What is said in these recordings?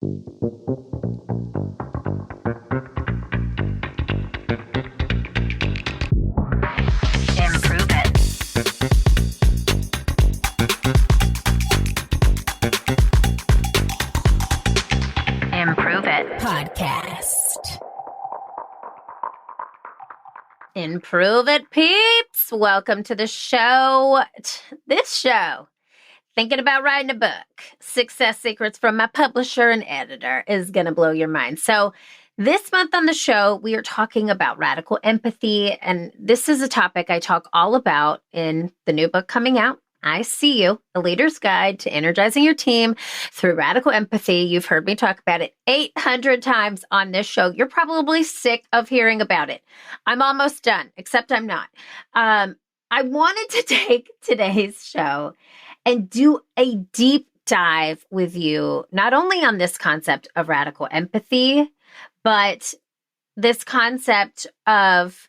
Improve it. Improve it. Podcast. Improve it, peeps. Welcome to the show. This show, thinking about writing a book, success secrets from my publisher and editor, is going to blow your mind. So this month on the show, we are talking about radical empathy. And this is a topic I talk all about in the new book coming out, I See You, A Leader's Guide to Energizing Your Team Through Radical Empathy. You've heard me talk about it 800 times on this show. You're probably sick of hearing about it. I'm almost done, except I'm not. I wanted to take today's show and do a deep dive with you, not only on this concept of radical empathy, but this concept of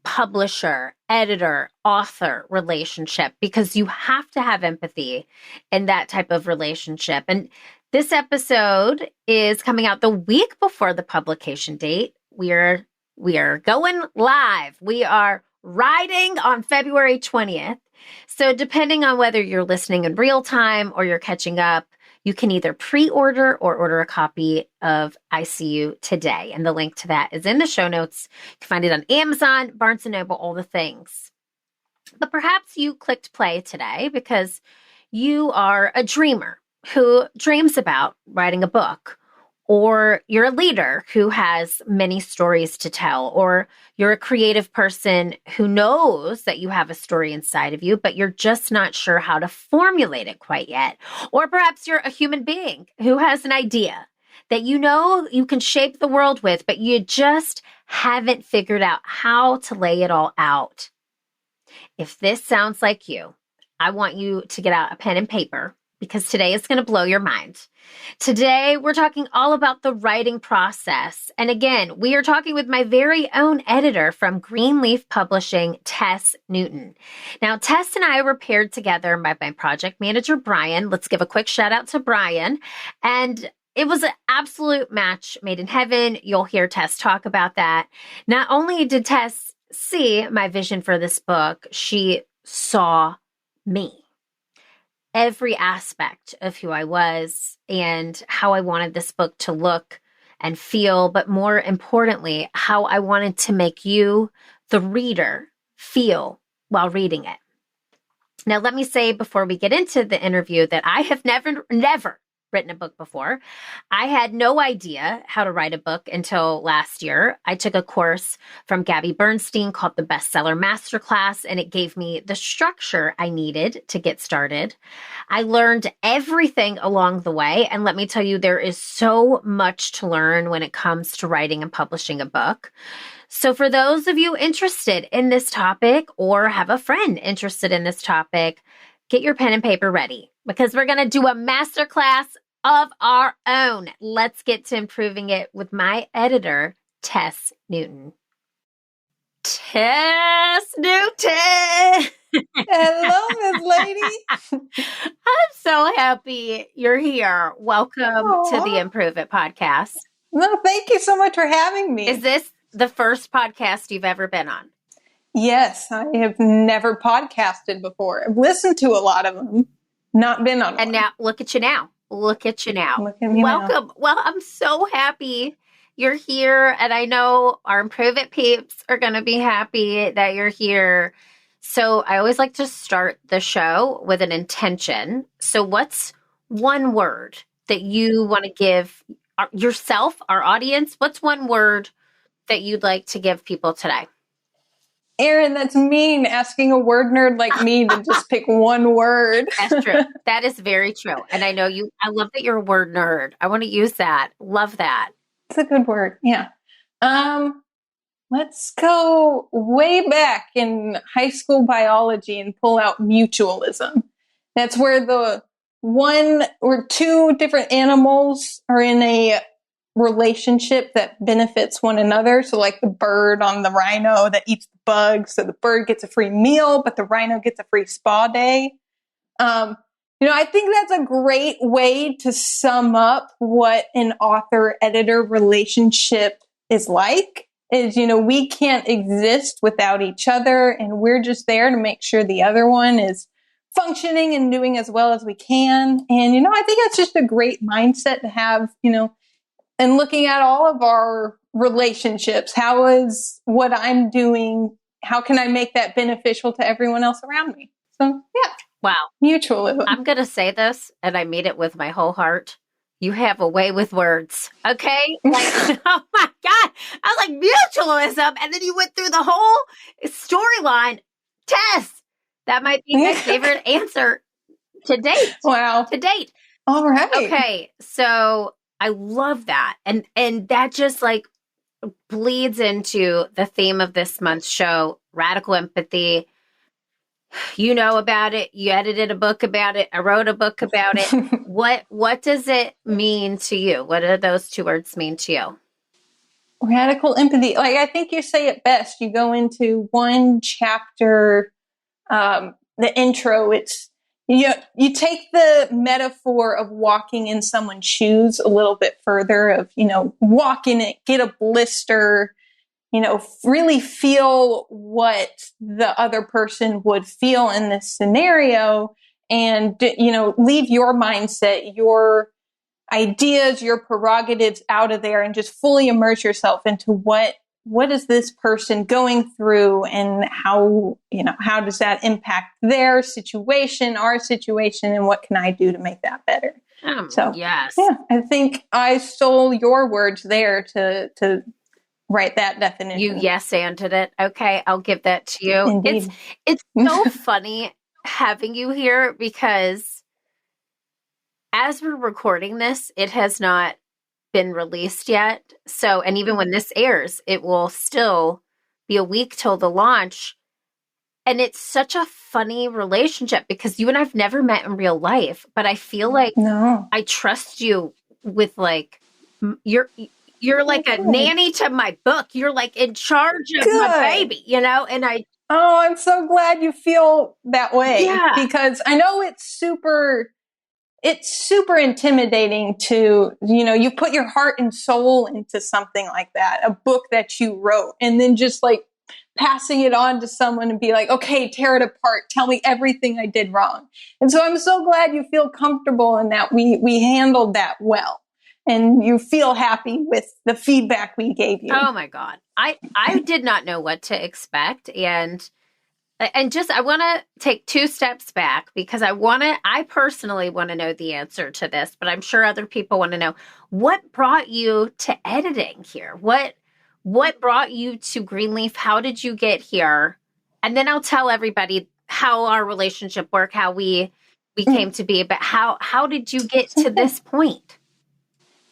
publisher, editor, author relationship, because you have to have empathy in that type of relationship. And this episode is coming out the week before the publication date. We are going live. We are writing on February 20th. So depending on whether you're listening in real time or you're catching up, you can either pre-order or order a copy of I See You today. And the link to that is in the show notes. You can find it on Amazon, Barnes & Noble, all the things. But perhaps you clicked play today because you are a dreamer who dreams about writing a book, or you're a leader who has many stories to tell, or you're a creative person who knows that you have a story inside of you, but you're just not sure how to formulate it quite yet. Or perhaps you're a human being who has an idea that you know you can shape the world with, but you just haven't figured out how to lay it all out. If this sounds like you, I want you to get out a pen and paper, because today is going to blow your mind. Today, we're talking all about the writing process. And again, we are talking with my very own editor from Greenleaf Publishing, Tess Newton. Now, Tess and I were paired together by my project manager, Brian. Let's give a quick shout out to Brian. And it was an absolute match made in heaven. You'll hear Tess talk about that. Not only did Tess see my vision for this book, she saw me. Every aspect of who I was and how I wanted this book to look and feel, but more importantly, how I wanted to make you, the reader, feel while reading it. Now, let me say before we get into the interview that I have never written a book before. I had no idea how to write a book until last year. I took a course from Gabby Bernstein called the Bestseller Masterclass, and it gave me the structure I needed to get started. I learned everything along the way, and let me tell you, there is so much to learn when it comes to writing and publishing a book. So for those of you interested in this topic or have a friend interested in this topic, get your pen and paper ready, because we're going to do a masterclass of our own. Let's get to improving it with my editor, Tess Newton. Tess Newton! Hello, Ms. Lady. I'm so happy you're here. Welcome to the Improve It podcast. No, thank you so much for having me. Is this the first podcast you've ever been on? Yes, I have never podcasted before. I've listened to a lot of them, not been on one. And now, look at you now. Look at you now. Look at me Welcome. now. Well, I'm so happy you're here. And I know our Improve It peeps are going to be happy that you're here. So I always like to start the show with an intention. So what's one word that you want to give yourself, our audience? What's one word that you'd like to give people today? Erin, that's mean, asking a word nerd like me to just pick one word. That's true. That is very true. And I know you, I love that you're a word nerd. I want to use that. Love that. It's a good word. Yeah. Let's go way back in high school biology and pull out mutualism. That's where the one or two different animals are in a relationship that benefits one another. So like the bird on the rhino that eats the bugs. So the bird gets a free meal, but the rhino gets a free spa day. I think that's a great way to sum up what an author-editor relationship is like. Is, we can't exist without each other, and we're just there to make sure the other one is functioning and doing as well as we can. And, I think that's just a great mindset to have, and looking at all of our relationships. How is what I'm doing? How can I make that beneficial to everyone else around me? So, yeah. Wow. Mutualism. I'm going to say this, and I mean it with my whole heart. You have a way with words. Okay? Like, oh my God. I was like, mutualism. And then you went through the whole storyline. Tess, that might be my favorite answer to date. Wow. To date. All right. Okay. So I love that. And that just like bleeds into the theme of this month's show, radical empathy. You know about it. You edited a book about it. I wrote a book about it. What does it mean to you? What do those two words mean to you? Radical empathy. Like, I think you say it best. You go into one chapter, the intro. It's, you take the metaphor of walking in someone's shoes a little bit further of, walk in it, get a blister, really feel what the other person would feel in this scenario, and, leave your mindset, your ideas, your prerogatives out of there, and just fully immerse yourself into what is this person going through, and how does that impact their situation, our situation, and what can I do to make that better? So, yes. Yeah, I think I stole your words there to write that definition. You yes-anded it. Okay, I'll give that to you. Indeed. It's so funny having you here, because as we're recording this, it has not been released yet. So, and even when this airs, it will still be a week till the launch. And it's such a funny relationship because you and I've never met in real life, but I feel like I trust you with like, you're like a nanny to my book. You're like in charge of my baby, and oh, I'm so glad you feel that way. Yeah. Because I know it's super intimidating to, you put your heart and soul into something like that, a book that you wrote, and then just like passing it on to someone and be like, okay, tear it apart. Tell me everything I did wrong. And so I'm so glad you feel comfortable in that we handled that well. And you feel happy with the feedback we gave you. Oh my God. I did not know what to expect. And just, I want to take two steps back because I personally want to know the answer to this, but I'm sure other people want to know what brought you to editing here? What brought you to Greenleaf? How did you get here? And then I'll tell everybody how our relationship worked, how we came to be, but how did you get to this point?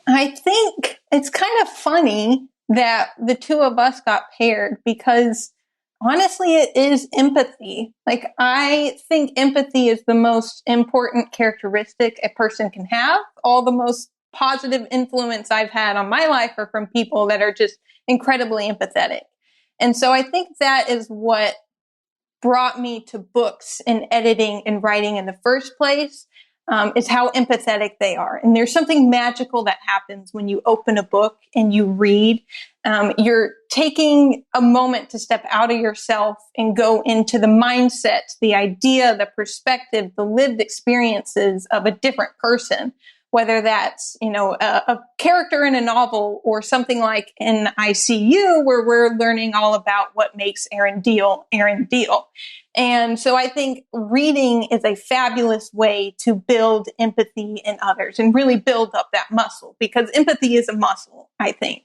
I think it's kind of funny that the two of us got paired because honestly, it is empathy. Like, I think empathy is the most important characteristic a person can have. All the most positive influence I've had on my life are from people that are just incredibly empathetic. And so I think that is what brought me to books and editing and writing in the first place. Is how empathetic they are. And there's something magical that happens when you open a book and you read. You're taking a moment to step out of yourself and go into the mindset, the idea, the perspective, the lived experiences of a different person, whether that's, a character in a novel or something like in ICU where we're learning all about what makes Erin deal. And so I think reading is a fabulous way to build empathy in others and really build up that muscle, because empathy is a muscle, I think.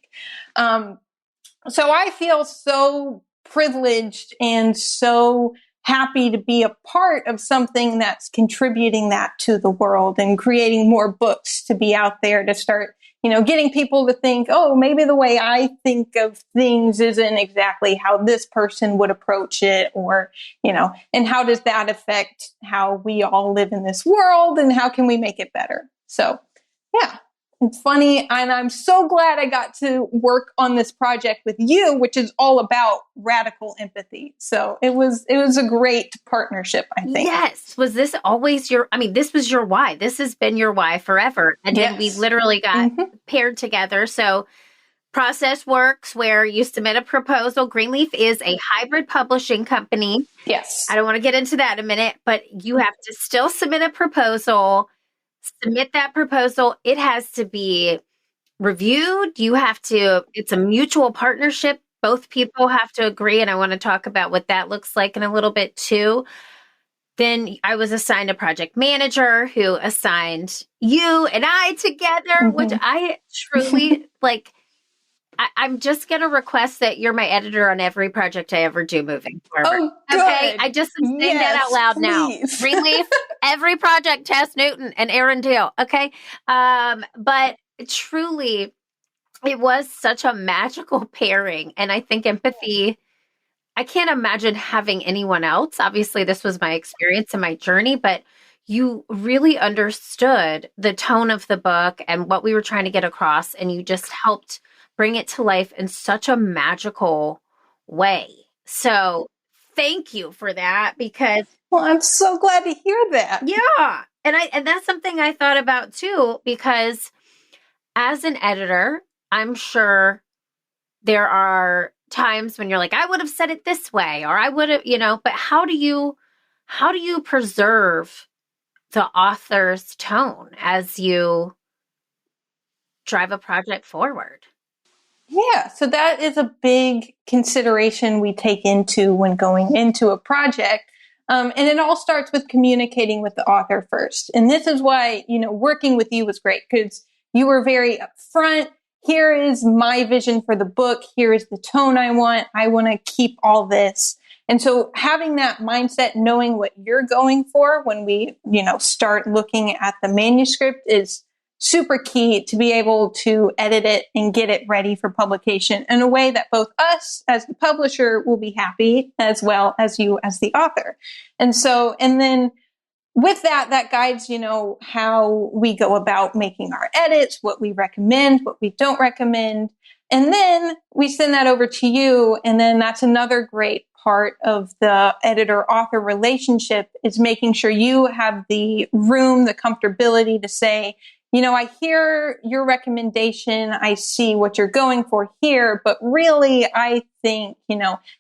So I feel so privileged and so happy to be a part of something that's contributing that to the world and creating more books to be out there to start, getting people to think, oh, maybe the way I think of things isn't exactly how this person would approach it, or, and how does that affect how we all live in this world and how can we make it better? So, yeah, It's funny. And I'm so glad I got to work on this project with you, which is all about radical empathy. So it was a great partnership, I think. Yes. Was this always this was your why. This has been your why forever. And then we literally got paired together. So process works where you submit a proposal. Greenleaf is a hybrid publishing company. Yes. I don't want to get into that in a minute, but you have to still submit a proposal. Submit that proposal. It has to be reviewed. It's a mutual partnership. Both people have to agree. And I want to talk about what that looks like in a little bit too. Then I was assigned a project manager who assigned you and I together, which I truly like. I'm just going to request that you're my editor on every project I ever do moving forward. Oh, good. Okay. I just am saying that out loud now. Greenleaf, every project, Tess Newton and Erin Deal. Okay. But truly, it was such a magical pairing. And I think empathy, I can't imagine having anyone else. Obviously, this was my experience and my journey, but you really understood the tone of the book and what we were trying to get across. And you just helped bring it to life in such a magical way. So thank you for that because... Well, I'm so glad to hear that. Yeah. And that's something I thought about too, because as an editor, I'm sure there are times when you're like, I would have said it this way, or I would have, but how do you preserve the author's tone as you drive a project forward? Yeah, so that is a big consideration we take into when going into a project. And it all starts with communicating with the author first. And this is why, working with you was great because you were very upfront. Here is my vision for the book. Here is the tone I want. I want to keep all this. And so having that mindset, knowing what you're going for when we, start looking at the manuscript is super key to be able to edit it and get it ready for publication in a way that both us as the publisher will be happy as well as you as the author. And then with that guides, how we go about making our edits, what we recommend, what we don't recommend. And then we send that over to you. And then that's another great part of the editor-author relationship is making sure you have the room, the comfortability to say, I hear your recommendation. I see what you're going for here, but really, I think,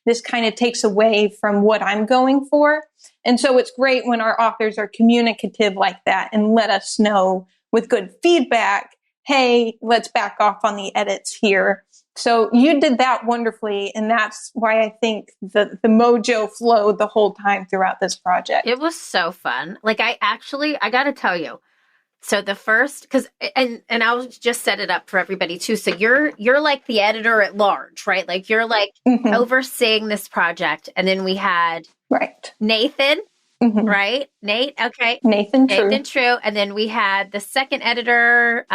this kind of takes away from what I'm going for. And so it's great when our authors are communicative like that and let us know with good feedback, hey, let's back off on the edits here. So you did that wonderfully. And that's why I think the mojo flowed the whole time throughout this project. It was so fun. Like I got to tell you, so the first, and I'll just set it up for everybody too. So you're like the editor at large, right? Like you're like overseeing this project. And then we had Nathan, right? Nate. Okay. Nathan True. And then we had the second editor.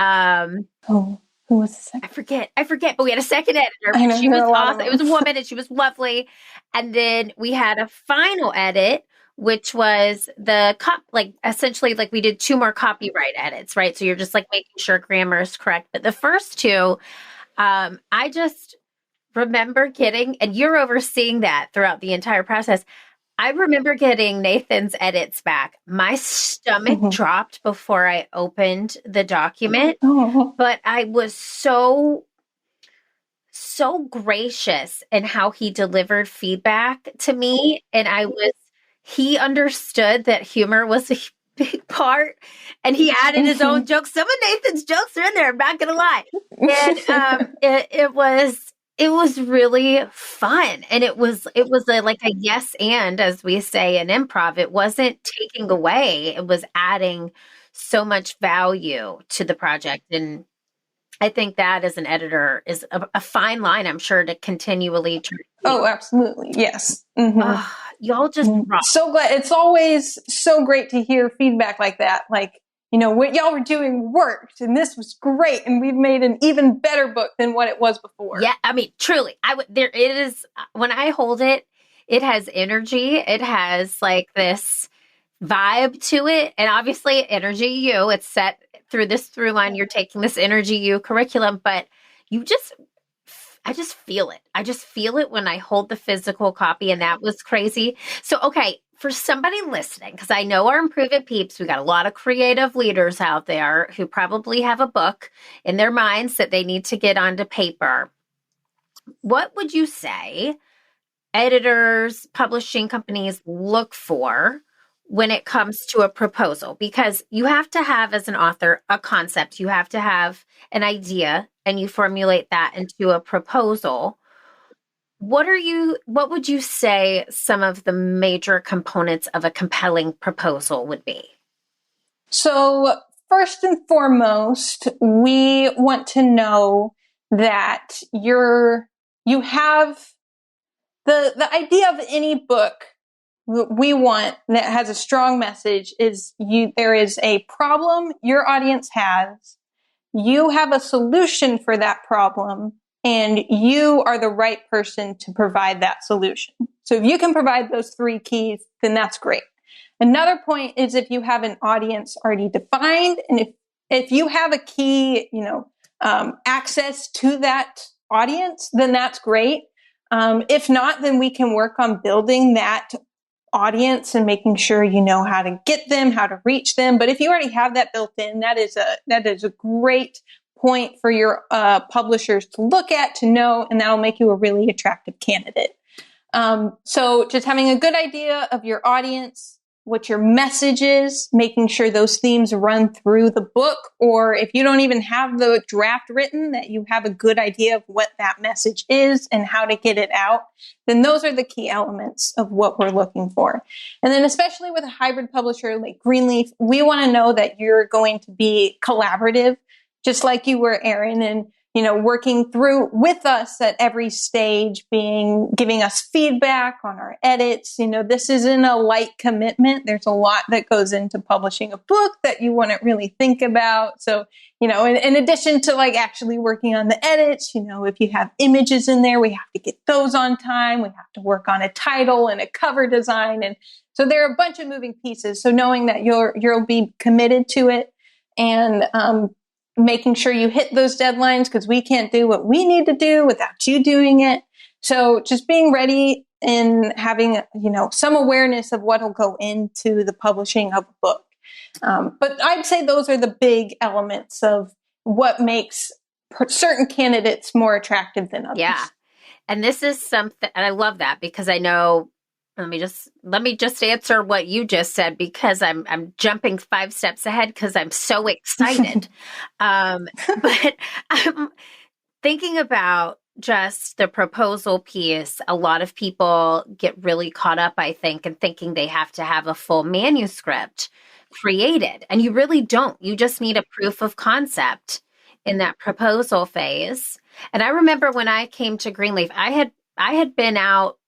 Who was the second? I forget, but we had a second editor. She was awesome. It was a woman and she was lovely. And then we had a final edit, which was essentially we did 2 more copyright edits, right? So you're just like making sure grammar is correct. But the first 2, I just remember getting, and you're overseeing that throughout the entire process. I remember getting Nathan's edits back. My stomach dropped before I opened the document, but I was so gracious in how he delivered feedback to me. And he understood that humor was a big part and he added his own jokes. Some of Nathan's jokes are in there. I'm not going to lie. And it was really fun. And it was like a yes and, as we say in improv. It wasn't taking away. It was adding so much value to the project. And I think that as an editor is a fine line, I'm sure, to continually. Oh, absolutely. Yes. Y'all just rock. So glad. It's always so great to hear feedback like that. Like, what y'all were doing worked and this was great. And we've made an even better book than what it was before. Yeah. I mean, truly, it is, when I hold it, it has energy. It has like this vibe to it. And obviously it's set through this through line. You're taking this Energy U curriculum, but I just feel it. I just feel it when I hold the physical copy, and that was crazy. So, okay, for somebody listening, because I know our Improve It peeps, we got a lot of creative leaders out there who probably have a book in their minds that they need to get onto paper. What would you say editors, publishing companies look for when it comes to a proposal? Because you have to have, as an author, a concept. You have to have an idea, and you formulate that into a proposal. What would you say some of the major components of a compelling proposal would be? So first and foremost, we want to know that you have the idea of any book we want that has a strong message is there is a problem your audience has. You have a solution for that problem, and you are the right person to provide that solution. So if you can provide those three keys, then that's great. Another point is if you have an audience already defined, and if you have a key, access to that audience, then that's great. If not, then we can work on building that audience and making sure you know how to get them, how to reach them. But if you already have that built in, that is a great point for your publishers to look at, to know, and that'll make you a really attractive candidate. So just having a good idea of your audience, what your message is, making sure those themes run through the book, or if you don't even have the draft written, that you have a good idea of what that message is and how to get it out, then those are the key elements of what we're looking for. And then especially with a hybrid publisher like Greenleaf, we want to know that you're going to be collaborative, just like you were, Erin, and working through with us at every stage, giving us feedback on our edits. This isn't a light commitment. There's a lot that goes into publishing a book that you want to really think about. So, in addition to actually working on the edits, if you have images in there, we have to get those on time. We have to work on a title and a cover design. And so there are a bunch of moving pieces. So knowing that you'll be committed to it, and, making sure you hit those deadlines, because we can't do what we need to do without you doing it. So just being ready and having, some awareness of what will go into the publishing of a book. But I'd say those are the big elements of what makes certain candidates more attractive than others. Yeah. And this is something, and I love that, because I know, let me just answer what you just said, because I'm jumping 5 steps ahead because I'm so excited. But I'm thinking about just the proposal piece. A lot of people get really caught up, I think, in thinking they have to have a full manuscript created. And you really don't. You just need a proof of concept in that proposal phase. And I remember when I came to Greenleaf, I had been out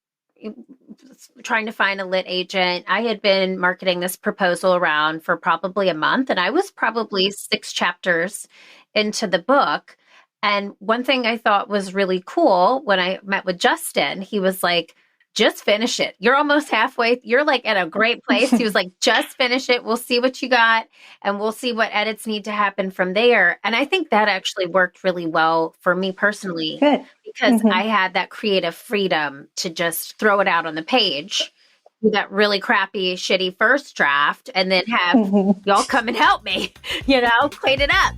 trying to find a lit agent. I had been marketing this proposal around for probably a month, and I was probably 6 chapters into the book. And one thing I thought was really cool when I met with Justin, he was like, just finish it. You're almost halfway. You're at a great place. He was like, just finish it. We'll see what you got, and we'll see what edits need to happen from there. And I think that actually worked really well for me personally. Good. Because I had that creative freedom to just throw it out on the page, do that really crappy, shitty first draft, and then have y'all come and help me, clean it up.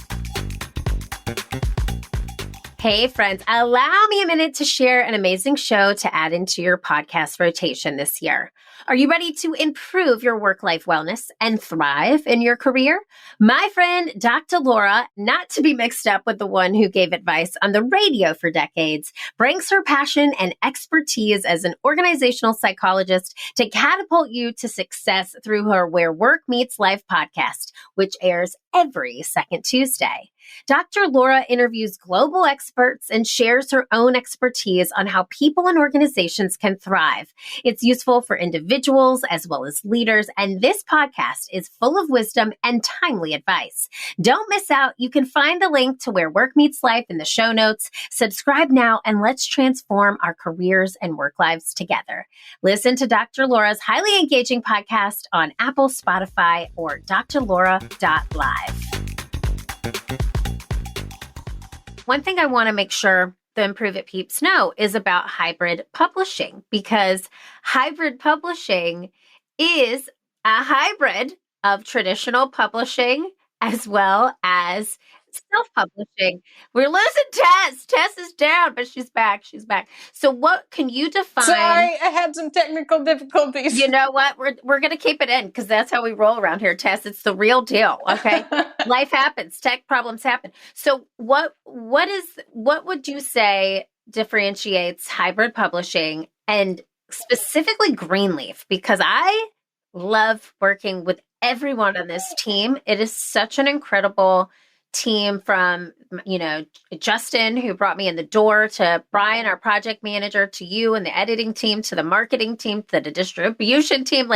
Hey, friends, allow me a minute to share an amazing show to add into your podcast rotation this year. Are you ready to improve your work-life wellness and thrive in your career? My friend, Dr. Laura, not to be mixed up with the one who gave advice on the radio for decades, brings her passion and expertise as an organizational psychologist to catapult you to success through her Where Work Meets Life podcast, which airs every second Tuesday. Dr. Laura interviews global experts and shares her own expertise on how people and organizations can thrive. It's useful for individuals as well as leaders, and this podcast is full of wisdom and timely advice. Don't miss out. You can find the link to Where Work Meets Life in the show notes. Subscribe now, and let's transform our careers and work lives together. Listen to Dr. Laura's highly engaging podcast on Apple, Spotify, or drlaura.live. One thing I want to make sure the Improve It peeps know is about hybrid publishing, because hybrid publishing is a hybrid of traditional publishing as well as self-publishing. We're losing Tess. Tess is down, but she's back. She's back. So what can you define? Sorry, I had some technical difficulties. You know what? We're going to keep it in because that's how we roll around here, Tess. It's the real deal, okay? Life happens. Tech problems happen. So what would you say differentiates hybrid publishing and specifically Greenleaf? Because I love working with everyone on this team. It is such an incredible team, from, Justin, who brought me in the door, to Brian, our project manager, to you and the editing team, to the marketing team, to the distribution team.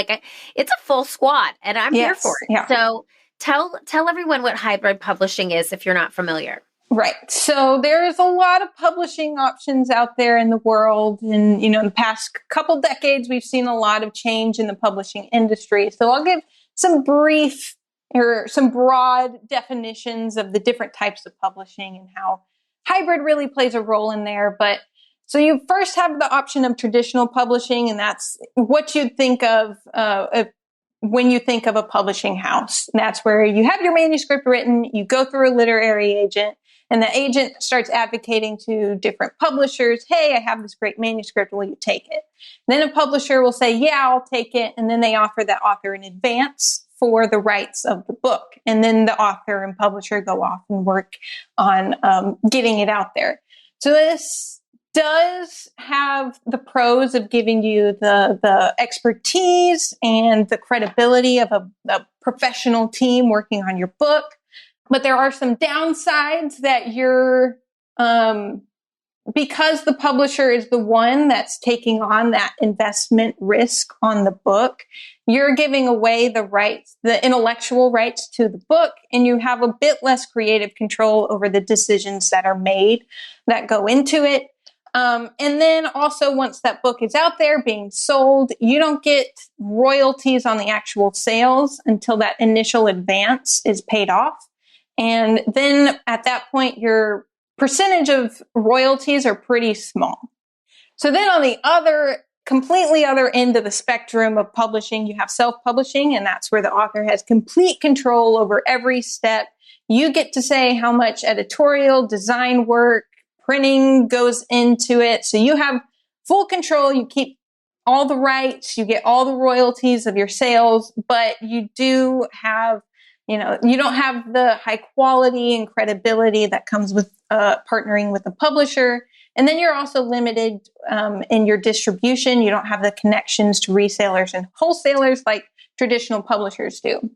It's a full squad, and I'm here for it. Yeah. So tell everyone what hybrid publishing is if you're not familiar. Right. So there's a lot of publishing options out there in the world. And, in the past couple decades, we've seen a lot of change in the publishing industry. So I'll give some brief or some broad definitions of the different types of publishing and how hybrid really plays a role in there. But so you first have the option of traditional publishing, and that's what you'd think of when you think of a publishing house. And that's where you have your manuscript written, you go through a literary agent, and the agent starts advocating to different publishers, hey, I have this great manuscript, will you take it? And then a publisher will say, yeah, I'll take it. And then they offer that author in advance for the rights of the book. And then the author and publisher go off and work on getting it out there. So this does have the pros of giving you the expertise and the credibility of a professional team working on your book. But there are some downsides that you're, because the publisher is the one that's taking on that investment risk on the book, you're giving away the rights, the intellectual rights to the book, and you have a bit less creative control over the decisions that are made that go into it. And then also, once that book is out there being sold, you don't get royalties on the actual sales until that initial advance is paid off. And then at that point, your percentage of royalties are pretty small. So then on the completely other end of the spectrum of publishing, you have self-publishing, and that's where the author has complete control over every step. You get to say how much editorial, design work, printing goes into it. So you have full control. You keep all the rights, you get all the royalties of your sales, but you do have, you don't have the high quality and credibility that comes with partnering with a publisher. And then you're also limited in your distribution. You don't have the connections to resellers and wholesalers like traditional publishers do.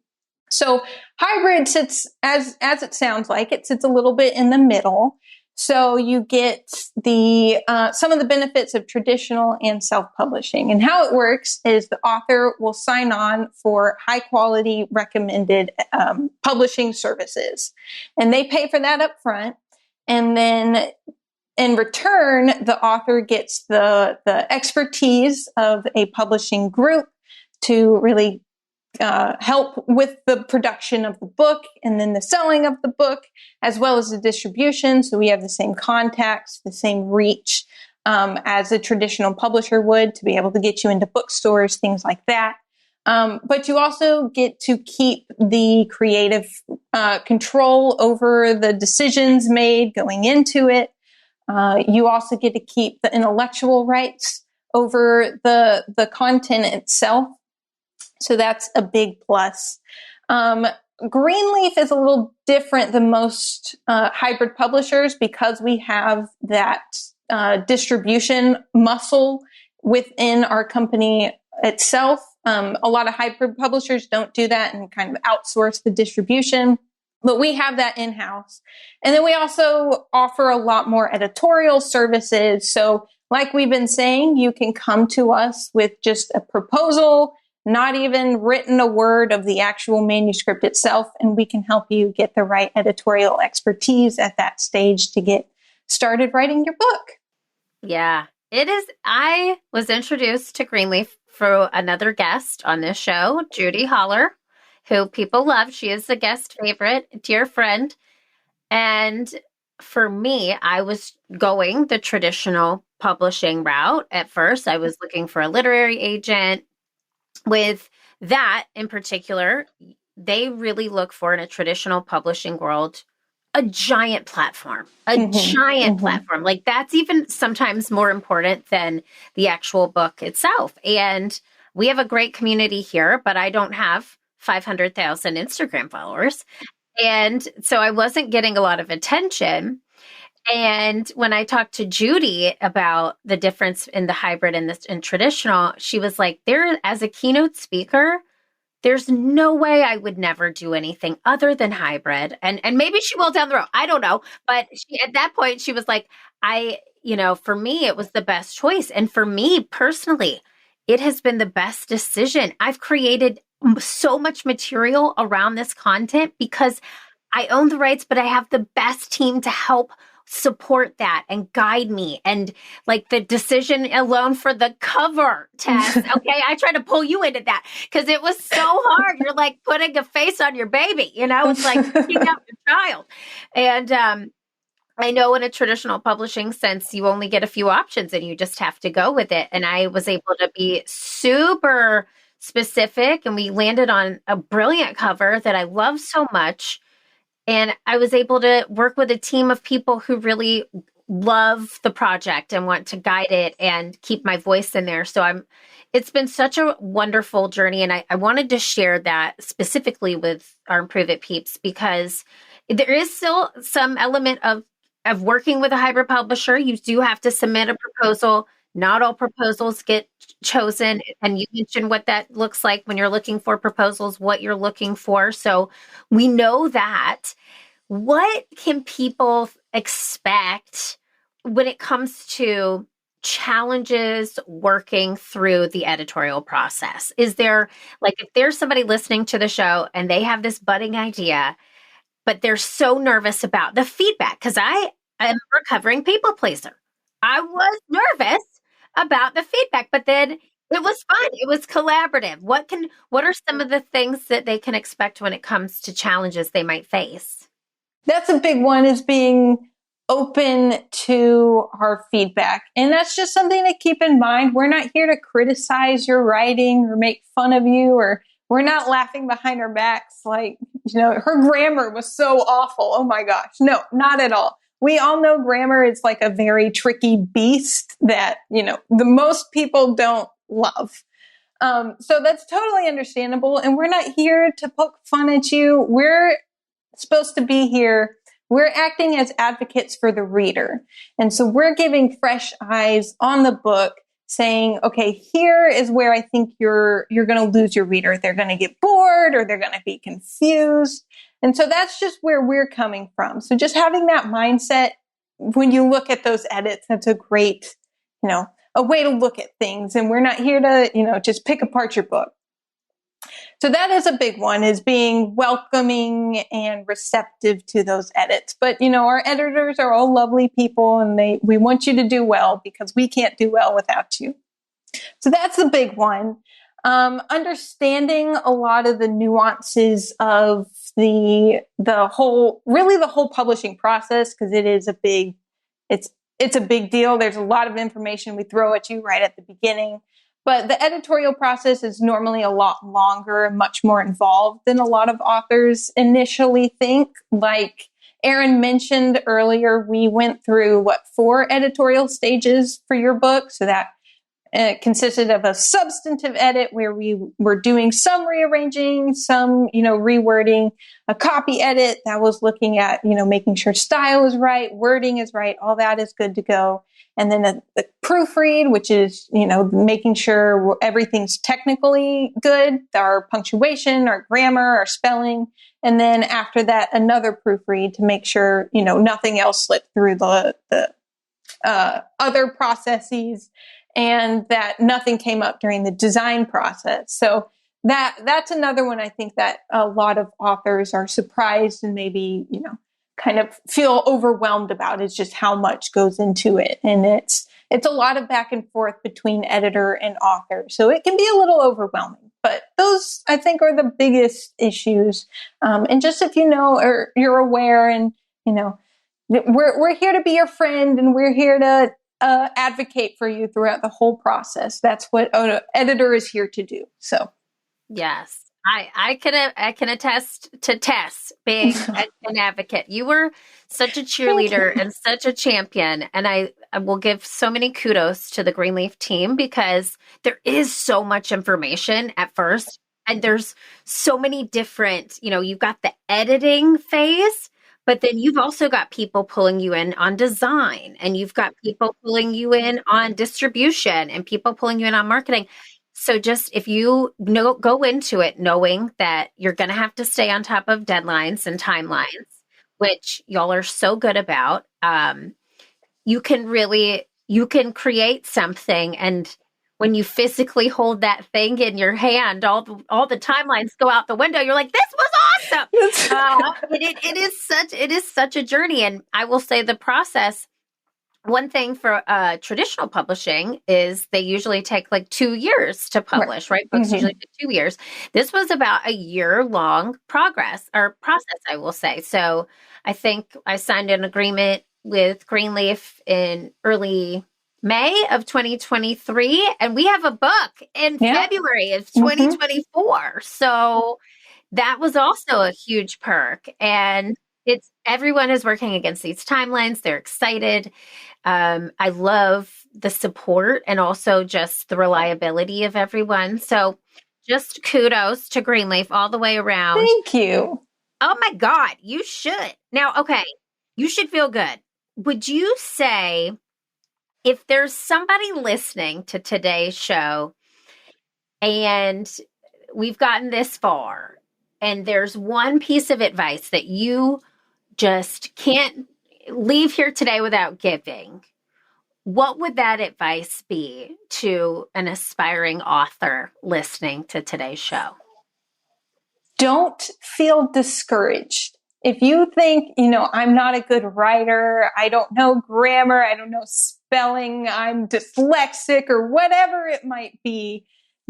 So hybrid sits, as it sounds like, it sits a little bit in the middle. So you get the some of the benefits of traditional and self-publishing. And how it works is the author will sign on for high quality recommended publishing services. And they pay for that up front. And then in return, the author gets the expertise of a publishing group to really help with the production of the book and then the selling of the book, as well as the distribution. So we have the same contacts, the same reach as a traditional publisher would to be able to get you into bookstores, things like that. But you also get to keep the creative control over the decisions made going into it. You also get to keep the intellectual rights over the content itself. So that's a big plus. Greenleaf is a little different than most hybrid publishers because we have that distribution muscle within our company itself. A lot of hybrid publishers don't do that and kind of outsource the distribution, but we have that in-house. And then we also offer a lot more editorial services. So like we've been saying, you can come to us with just a proposal, not even written a word of the actual manuscript itself, and we can help you get the right editorial expertise at that stage to get started writing your book. Yeah, it is. I was introduced to Greenleaf through another guest on this show, Judy Holler, who people love. She is a guest favorite, dear friend. And for me, I was going the traditional publishing route at first. I was looking for a literary agent. With that in particular, they really look for, in a traditional publishing world, a giant platform, Like that's even sometimes more important than the actual book itself. And we have a great community here, but I don't have 500,000 Instagram followers. And so I wasn't getting a lot of attention. And when I talked to Judy about the difference in the hybrid and and traditional, she was like, there, as a keynote speaker, there's no way I would never do anything other than hybrid. And maybe she will down the road. I don't know. But at that point, she was like, for me, it was the best choice. And for me personally, it has been the best decision. I've created so much material around this content because I own the rights, but I have the best team to help support that and guide me. And like the decision alone for the cover, Tess, okay, I try to pull you into that because it was so hard. You're like putting a face on your baby, it's like picking up your child. And I know in a traditional publishing sense, you only get a few options and you just have to go with it. And I was able to be super specific, and we landed on a brilliant cover that I love so much. And I was able to work with a team of people who really love the project and want to guide it and keep my voice in there. So it's been such a wonderful journey. And I wanted to share that specifically with our Improve It peeps, because there is still some element of working with a hybrid publisher. You do have to submit a proposal. Not all proposals get chosen. And you mentioned what that looks like when you're looking for proposals, what you're looking for. So we know that. What can people expect when it comes to challenges working through the editorial process? Is there, like, if there's somebody listening to the show and they have this budding idea, but they're so nervous about the feedback, because I am a recovering people pleaser. I was nervous about the feedback, but then it was fun. It was collaborative. What are some of the things that they can expect when it comes to challenges they might face? That's a big one, is being open to our feedback. And that's just something to keep in mind. We're not here to criticize your writing or make fun of you, or we're not laughing behind our backs like, her grammar was so awful. Oh my gosh. No, not at all. We all know grammar is like a very tricky beast that, the most people don't love. So that's totally understandable. And we're not here to poke fun at you. We're supposed to be here. We're acting as advocates for the reader. And so we're giving fresh eyes on the book, saying, okay, here is where I think you're going to lose your reader. They're going to get bored, or they're going to be confused. And so that's just where we're coming from. So just having that mindset when you look at those edits, that's a great, a way to look at things. And we're not here to, just pick apart your book. So that is a big one, is being welcoming and receptive to those edits. But, our editors are all lovely people, and we want you to do well, because we can't do well without you. So that's the big one. Understanding a lot of the nuances of the whole publishing process, because it is it's a big deal. There's a lot of information we throw at you right at the beginning. But the editorial process is normally a lot longer and much more involved than a lot of authors initially think. Like Erin mentioned earlier, we went through 4 editorial stages for your book. So that consisted of a substantive edit where we were doing some rearranging, some, rewording, a copy edit that was looking at, making sure style is right, wording is right, all that is good to go. And then a proofread, which is, making sure everything's technically good, our punctuation, our grammar, our spelling. And then after that, another proofread to make sure, nothing else slipped through the other processes, and that nothing came up during the design process. So that's another one I think that a lot of authors are surprised and maybe, kind of feel overwhelmed about, is just how much goes into it. And it's a lot of back and forth between editor and author. So it can be a little overwhelming, but those I think are the biggest issues. And just if or you're aware, and You know, we're here to be your friend, and we're here to advocate for you throughout the whole process. That's what an editor is here to do. So, yes, I can attest to Tess being an advocate. You were such a cheerleader and such a champion, and I will give so many kudos to the Greenleaf team because there is so much information at first, and there's so many different. You've got the editing phase. But then you've also got people pulling you in on design, and you've got people pulling you in on distribution, and people pulling you in on marketing. So just if you go into it knowing that you're going to have to stay on top of deadlines and timelines, which y'all are so good about, you can create something. And when you physically hold that thing in your hand, all the timelines go out the window. You're like, this was awesome. It is such a journey. And I will say the process, one thing for traditional publishing is they usually take like 2 years to publish, right? Books usually take 2 years. This was about a year-long process, I will say. So I think I signed an agreement with Greenleaf in early May of 2023, and we have a book in February of 2024. So that was also a huge perk. And everyone is working against these timelines. They're excited. I love the support and also just the reliability of everyone. So just kudos to Greenleaf all the way around. Thank you. Oh my God, you should. Now, okay, you should feel good. Would you say if there's somebody listening to today's show and we've gotten this far and there's one piece of advice that you just can't leave here today without giving, what would that advice be to an aspiring author listening to today's show? Don't feel discouraged. If you think, I'm not a good writer, I don't know grammar, I don't know spelling, I'm dyslexic or whatever it might be,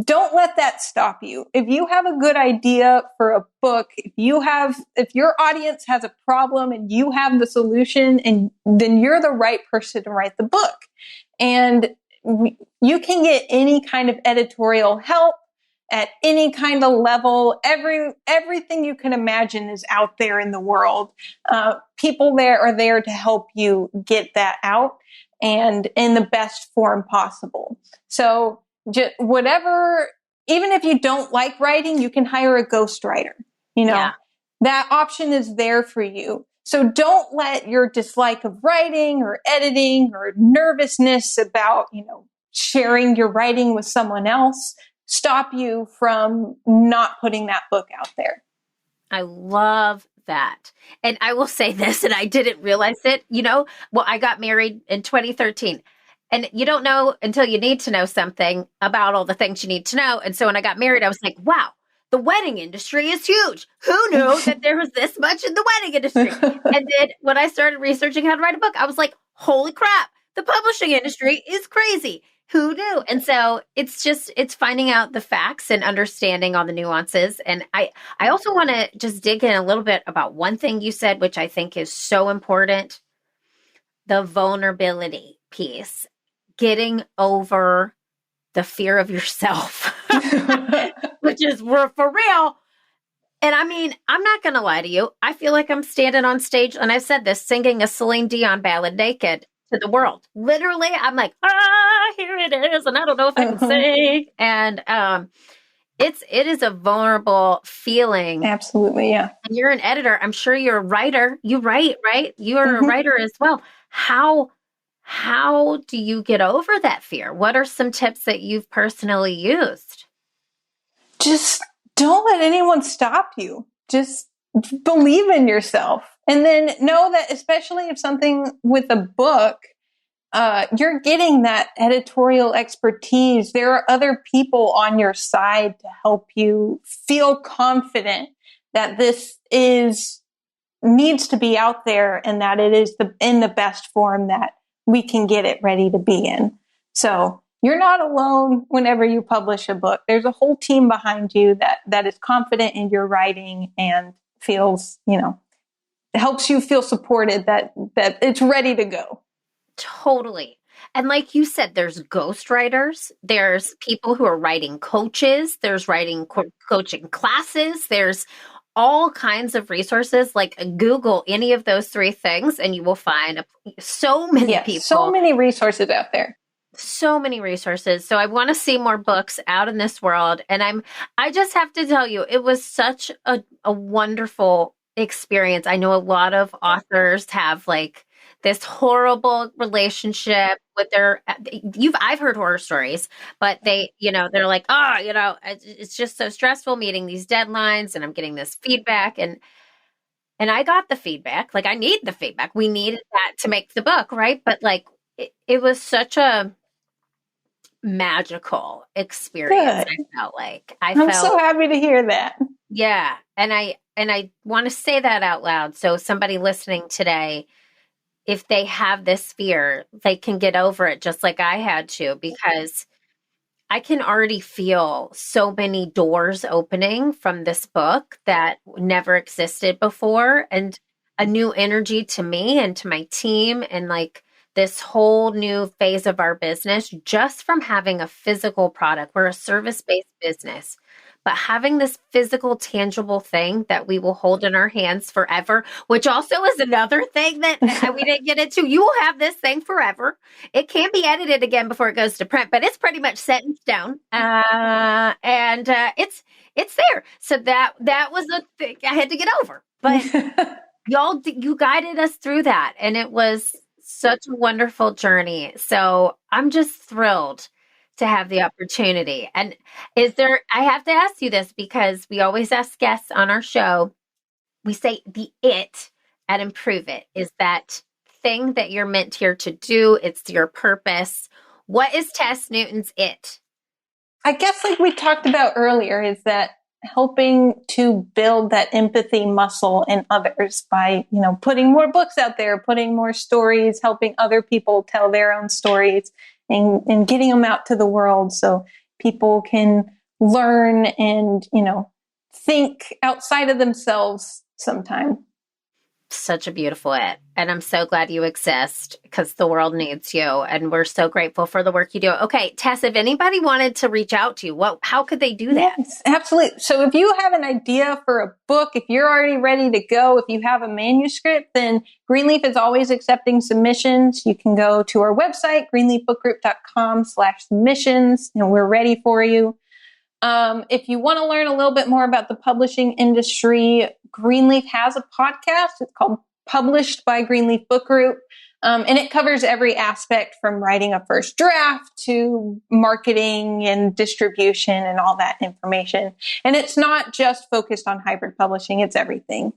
don't let that stop you. If you have a good idea for a book, if your audience has a problem and you have the solution, and then you're the right person to write the book. And you can get any kind of editorial help at any kind of level. Everything you can imagine is out there in the world. People are there to help you get that out and in the best form possible. So just whatever, even if you don't like writing, you can hire a ghostwriter. That option is there for you. So don't let your dislike of writing or editing or nervousness about, sharing your writing with someone else stop you from not putting that book out there. I love that. And I will say this, and I didn't realize it, I got married in 2013. And you don't know until you need to know something about all the things you need to know. And so when I got married, I was like, wow, the wedding industry is huge. Who knew that there was this much in the wedding industry? And then when I started researching how to write a book, I was like, holy crap, the publishing industry is crazy. Who knew? And so it's finding out the facts and understanding all the nuances. And I also want to just dig in a little bit about one thing you said, which I think is so important, the vulnerability piece. Getting over the fear of yourself, which is for real. And I mean, I'm not going to lie to you. I feel like I'm standing on stage, and I've said this, singing a Celine Dion ballad naked to the world. Literally, I'm like, here it is. And I don't know if I can sing. And it is a vulnerable feeling. Absolutely. Yeah. And you're an editor. I'm sure you're a writer. You write, right? You're a writer as well. How do you get over that fear? What are some tips that you've personally used? Just don't let anyone stop you. Just believe in yourself. And then know that, especially if something with a book, you're getting that editorial expertise. There are other people on your side to help you feel confident that this needs to be out there and that it is in the best form that we can get it ready to be in. So you're not alone whenever you publish a book. There's a whole team behind you that is confident in your writing and feels, helps you feel supported that it's ready to go. Totally. And like you said, there's ghostwriters, there's people who are writing coaches, there's writing coaching classes, there's all kinds of resources. Like Google any of those three things and you will find so many people. So many resources out there. So many resources. So I want to see more books out in this world. And I just have to tell you, it was such a wonderful experience. I know a lot of authors have like this horrible relationship with I've heard horror stories, but they're like, it's just so stressful meeting these deadlines and I'm getting this feedback and I got the feedback. Like I need the feedback. We needed that to make the book. Right. But like, it was such a magical experience. Good. I felt like I'm so happy to hear that. Yeah. And I want to say that out loud. So somebody listening today, if they have this fear, they can get over it just like I had to, because I can already feel so many doors opening from this book that never existed before, and a new energy to me and to my team, and like this whole new phase of our business just from having a physical product. We're a service-based business, but having this physical, tangible thing that we will hold in our hands forever, which also is another thing that we didn't get into. You will have this thing forever. It can be edited again before it goes to print, but it's pretty much set in stone. And it's there. So that was a thing I had to get over. But you guided us through that, and it was such a wonderful journey. So I'm just thrilled to have the opportunity. And I have to ask you this because we always ask guests on our show, we say the it at Improve It is that thing that you're meant here to do. It's your purpose. What is Tess Newton's it? I guess like we talked about earlier is that helping to build that empathy muscle in others by, putting more books out there, putting more stories, helping other people tell their own stories and getting them out to the world so people can learn and, think outside of themselves sometime. Such a beautiful it. And I'm so glad you exist because the world needs you. And we're so grateful for the work you do. Okay, Tess, if anybody wanted to reach out to you, how could they do that? Yes, absolutely. So if you have an idea for a book, if you're already ready to go, if you have a manuscript, then Greenleaf is always accepting submissions. You can go to our website, greenleafbookgroup.com/submissions, and we're ready for you. If you want to learn a little bit more about the publishing industry, Greenleaf has a podcast. It's called Published by Greenleaf Book Group. And it covers every aspect from writing a first draft to marketing and distribution and all that information. And it's not just focused on hybrid publishing. It's everything.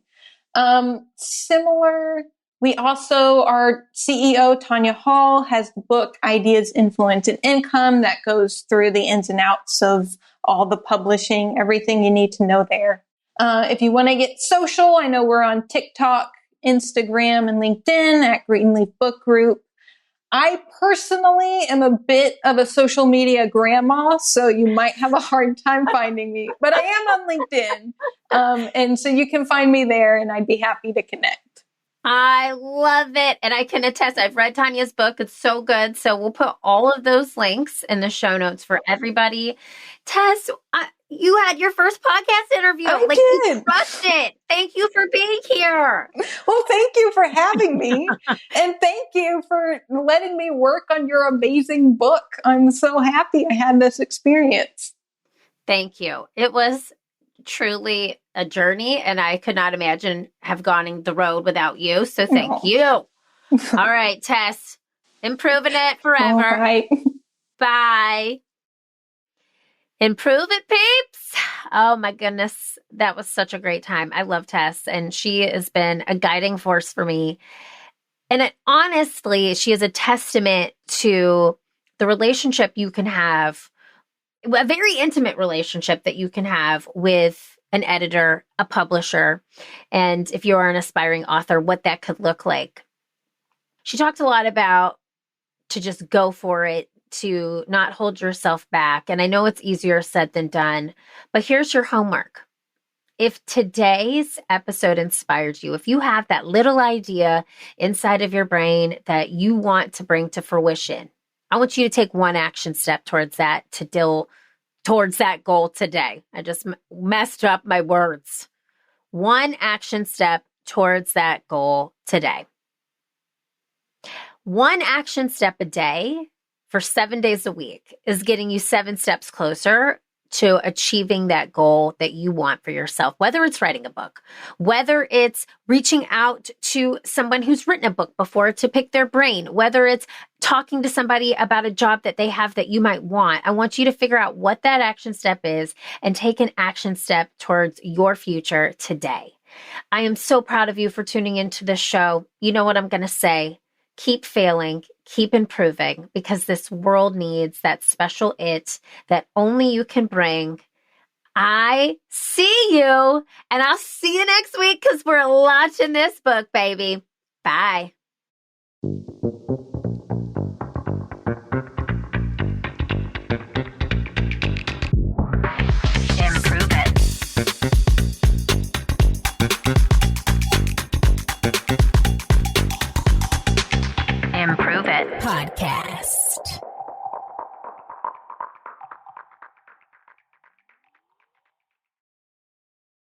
Similar, we also, our CEO, Tanya Hall, has the book Ideas, Influence, and Income that goes through the ins and outs of all the publishing, everything you need to know there. If you want to get social, I know we're on TikTok, Instagram, and LinkedIn at Greenleaf Book Group. I personally am a bit of a social media grandma, so you might have a hard time finding me, but I am on LinkedIn. And so you can find me there and I'd be happy to connect. I love it. And I can attest, I've read Tanya's book. It's so good. So we'll put all of those links in the show notes for everybody. Tess, you had your first podcast interview. I did. You crushed it. Thank you for being here. Well, thank you for having me. And thank you for letting me work on your amazing book. I'm so happy I had this experience. Thank you. It was truly a journey, and I could not imagine have gone the road without you. So thank you. All right, Tess, improving it forever. All right. Bye. Improve it, peeps. Oh my goodness. That was such a great time. I love Tess, and she has been a guiding force for me. And honestly, she is a testament to the relationship you can have, a very intimate relationship that you can have with an editor, a publisher, and if you are an aspiring author, what that could look like. She talked a lot about to just go for it, to not hold yourself back. And I know it's easier said than done, but here's your homework. if today's episode inspired you, if you have that little idea inside of your brain that you want to bring to fruition, I want you to take one action step towards that towards that goal today. I just messed up my words. One action step towards that goal today. One action step a day for 7 days a week is getting you 7 steps closer to achieving that goal that you want for yourself, whether it's writing a book, whether it's reaching out to someone who's written a book before to pick their brain, whether it's talking to somebody about a job that they have that you might want. I want you to figure out what that action step is and take an action step towards your future today. I am so proud of you for tuning into this show. You know what I'm going to say. Keep failing, keep improving, because this world needs that special it that only you can bring. I see you, and I'll see you next week because we're launching this book, baby. Bye. Improve it. Improve It Podcast.